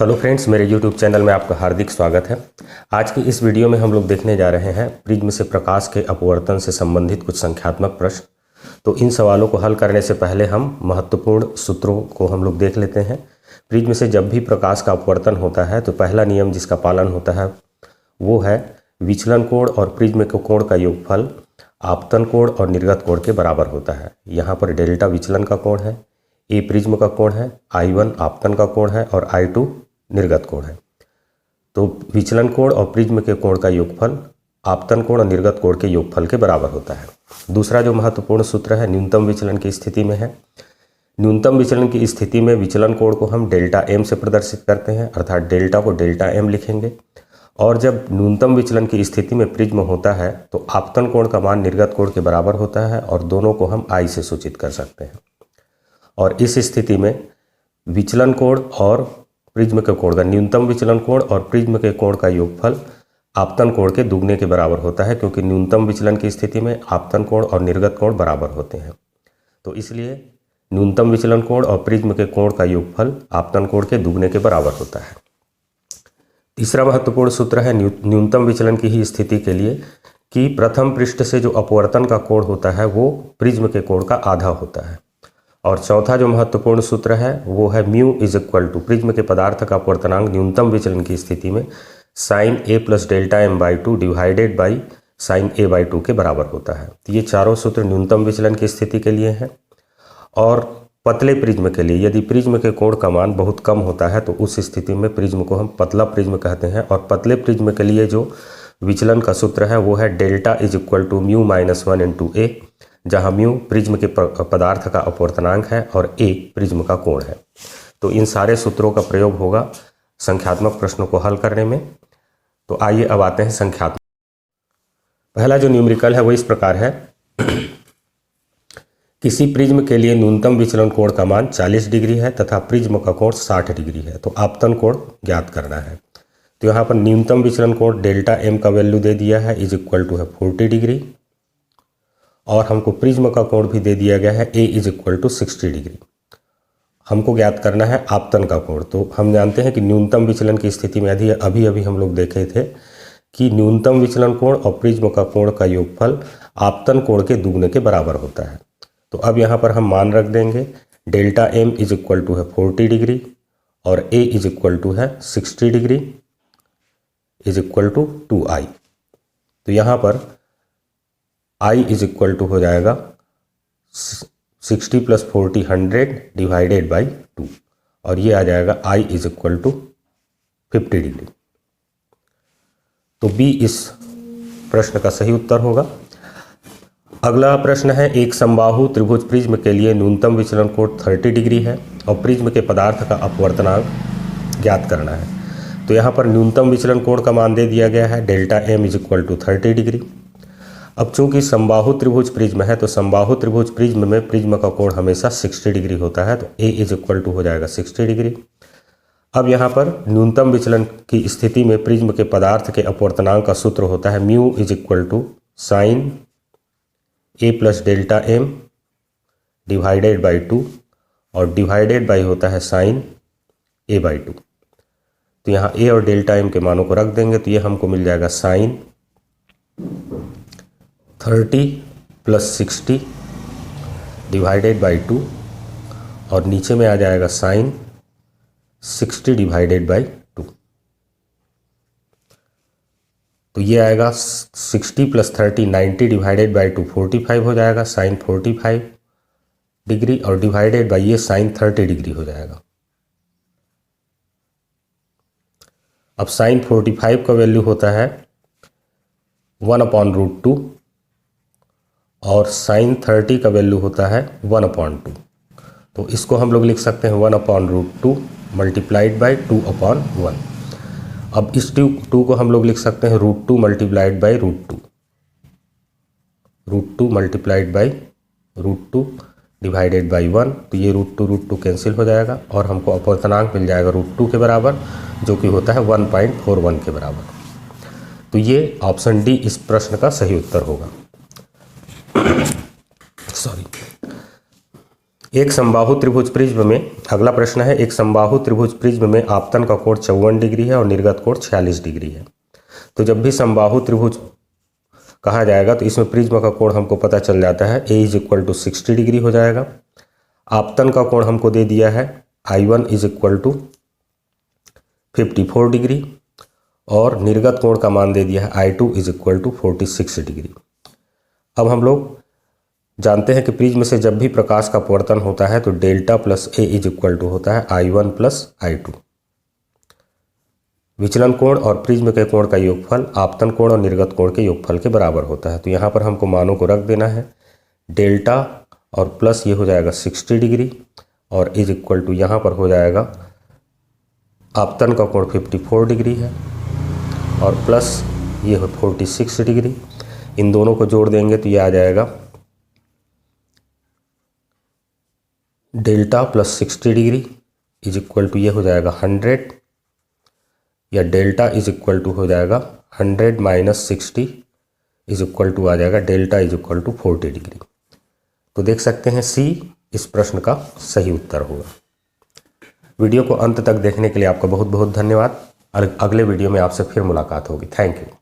Hello friends, मेरे YouTube channel में आपका हार्दिक स्वागत है। आज की इस वीडियो में हम लोग देखने जा रहे हैं प्रिज्म से प्रकाश के अपवर्तन से संबंधित कुछ संख्यात्मक प्रश्न। तो इन सवालों को हल करने से पहले हम महत्वपूर्ण सूत्रों को हम लोग देख लेते हैं। प्रिज्म से जब भी प्रकाश का अपवर्तन होता है तो पहला नियम जिसका पालन होता है वो है विचलन कोण और प्रिज्म के कोण का योगफल आपतन कोण और निर्गत कोण के बराबर होता है। यहाँ पर डेल्टा विचलन का कोण है, ए प्रिज्म का कोण है, I1 आपतन का कोण है और I2 निर्गत कोण है। तो विचलन कोण और प्रिज्म के कोण का योगफल आपतन कोण और निर्गत कोण के योगफल के बराबर होता है। दूसरा जो महत्वपूर्ण सूत्र है न्यूनतम विचलन की स्थिति में है। न्यूनतम विचलन की स्थिति में विचलन कोण को हम डेल्टा एम से प्रदर्शित करते हैं, अर्थात डेल्टा को डेल्टा एम लिखेंगे। और जब न्यूनतम विचलन की स्थिति में प्रिज्म होता है तो आपतन कोण का मान निर्गत कोण के बराबर होता है और दोनों को हम I से सूचित कर सकते हैं। और इस स्थिति में विचलन कोण और प्रिज्म के कोण का न्यूनतम विचलन कोण और प्रिज्म के कोण का योगफल आपतन कोण के दुगने के बराबर होता है, क्योंकि न्यूनतम विचलन की स्थिति में आपतन कोण और निर्गत कोण बराबर होते हैं। तो इसलिए न्यूनतम विचलन कोण और प्रिज्म के कोण का योगफल आपतन कोण के दुगने के बराबर होता है। तीसरा महत्वपूर्ण सूत्र है न्यूनतम विचलन की ही स्थिति के लिए कि प्रथम पृष्ठ से जो अपवर्तन का कोण होता है वो प्रिज्म के कोण का आधा होता है। और चौथा जो महत्वपूर्ण सूत्र है वो है mu is equal to prism के पदार्थ का अपवर्तनांक न्यूनतम विचलन की स्थिति में sine A plus delta M by two divided by sine A by two के बराबर होता है। तो ये चारों सूत्र न्यूनतम विचलन की स्थिति के लिए हैं। और पतले प्रिज्म के लिए यदि प्रिज्म के कोण का मान बहुत कम होता है तो उस स्थिति में प्रिज्म को हम पतला प्रिज्म कहते हैं। और पतले प्रिज्म के लिए जो विचलन का सूत्र है वो है delta is equal to mu minus 1 into a, जहाँ म्यू प्रिज्म के पदार्थ का अपवर्तनांक है और ए प्रिज्म का कोण है। तो इन सारे सूत्रों का प्रयोग होगा संख्यात्मक प्रश्नों को हल करने में। तो आइए अब आते हैं संख्यात्मक। पहला जो न्यूमेरिकल है वो इस प्रकार है, किसी प्रिज्म के लिए न्यूनतम विचलन कोण का मान 40 डिग्री है तथा प्रिज्म का कोण 60 डिग्री है, तो आपतन कोण ज्ञात करना है। तो यहाँ पर न्यूनतम विचलन कोण डेल्टा एम का वैल्यू दे दिया है इज इक्वल टू है 40 डिग्री, और हमको प्रिज्म का कोण भी दे दिया गया है ए इज इक्वल टू 60 डिग्री। हमको ज्ञात करना है आपतन का कोण। तो हम जानते हैं कि न्यूनतम विचलन की स्थिति में अभी अभी हम लोग देखे थे कि न्यूनतम विचलन कोण और प्रिज्म का कोण का योगफल आपतन कोण के दुगने के बराबर होता है। तो अब यहाँ पर हम मान रख देंगे delta M is equal to है 40 डिग्री और ए इज इक्वल टू है 60 degree is equal to 2i। तो यहाँ पर I इज इक्वल टू हो जाएगा 60 प्लस 40 100 डिवाइडेड बाई 2, और ये आ जाएगा I is equal to 50 degree. तो B इस प्रश्न का सही उत्तर होगा। अगला प्रश्न है, एक समबाहु त्रिभुज प्रिज्म के लिए न्यूनतम विचलन कोण 30 डिग्री है और प्रिज्म के पदार्थ का अपवर्तनांक ज्ञात करना है। तो यहाँ पर न्यूनतम विचलन कोण का मान दे दिया गया है delta M is equal to 30 degree. अब चूंकि समबाहु त्रिभुज प्रिज्म है तो समबाहु त्रिभुज प्रिज्म में प्रिज्म का कोण हमेशा 60 डिग्री होता है, तो ए इज इक्वल टू हो जाएगा 60 डिग्री। अब यहाँ पर न्यूनतम विचलन की स्थिति में प्रिज्म के पदार्थ के अपवर्तनांक का सूत्र होता है mu is equal to sine A plus delta M divided by 2, और डिवाइडेड बाई होता है साइन ए बाई 2। तो यहाँ ए और डेल्टा एम के मानों को रख देंगे तो ये हमको मिल जाएगा साइन 30 प्लस 60 डिवाइडेड बाई 2, और नीचे में आ जाएगा साइन 60 डिवाइडेड बाई 2। तो ये आएगा 60 प्लस 30 90 डिवाइडेड बाई 2 45 हो जाएगा, साइन 45 डिग्री, और डिवाइडेड बाई ये साइन 30 डिग्री हो जाएगा। अब साइन 45 का वैल्यू होता है 1/√2 और साइन 30 का वैल्यू होता है 1/2। तो इसको हम लोग लिख सकते हैं 1/√2 मल्टीप्लाइड बाई 2/1। अब इस 2 को हम लोग लिख सकते हैं √2 multiplied by √2, √2 multiplied by √2 divided by 1। तो ये √2 कैंसिल हो जाएगा और हमको अपवर्तनांक मिल जाएगा √2 के बराबर, जो कि होता है 1.41 के बराबर। तो ये ऑप्शन डी इस प्रश्न का सही उत्तर होगा। सॉरी। एक समबाहु त्रिभुज प्रिज्म में, अगला प्रश्न है, एक समबाहु त्रिभुज प्रिज्म में आपतन का कोण 54 डिग्री है और निर्गत कोण 46 डिग्री है। तो जब भी समबाहु त्रिभुज कहा जाएगा तो इसमें प्रिज्म का कोण हमको पता चल जाता है, A = 60 डिग्री हो जाएगा। आपतन का कोण हमको दे दिया है I1 = 54 डिग्री और निर्गत कोण का मान दे दिया है I2 = 46 डिग्री। अब हम लोग जानते हैं कि प्रिज्म से जब भी प्रकाश का अपवर्तन होता है तो डेल्टा प्लस A = होता है I1 प्लस I2। विचलन कोण और प्रिज्म के कोण का योगफल आपतन कोण और निर्गत कोण के योगफल के बराबर होता है। तो यहाँ पर हमको मानों को रख देना है, डेल्टा और प्लस ये हो जाएगा 60 डिग्री और = यहाँ पर हो जाएगा आपतन का कोण 54 डिग्री है और प्लस ये हो 46 डिग्री। इन दोनों को जोड़ देंगे तो ये आ जाएगा डेल्टा प्लस 60 डिग्री = ये हो जाएगा 100 या डेल्टा = हो जाएगा 100 - 60 = आ जाएगा डेल्टा = 40 डिग्री। तो देख सकते हैं C इस प्रश्न का सही उत्तर होगा। वीडियो को अंत तक देखने के लिए आपका बहुत बहुत धन्यवाद। अगले वीडियो में आपसे फिर मुलाकात होगी। Thank you.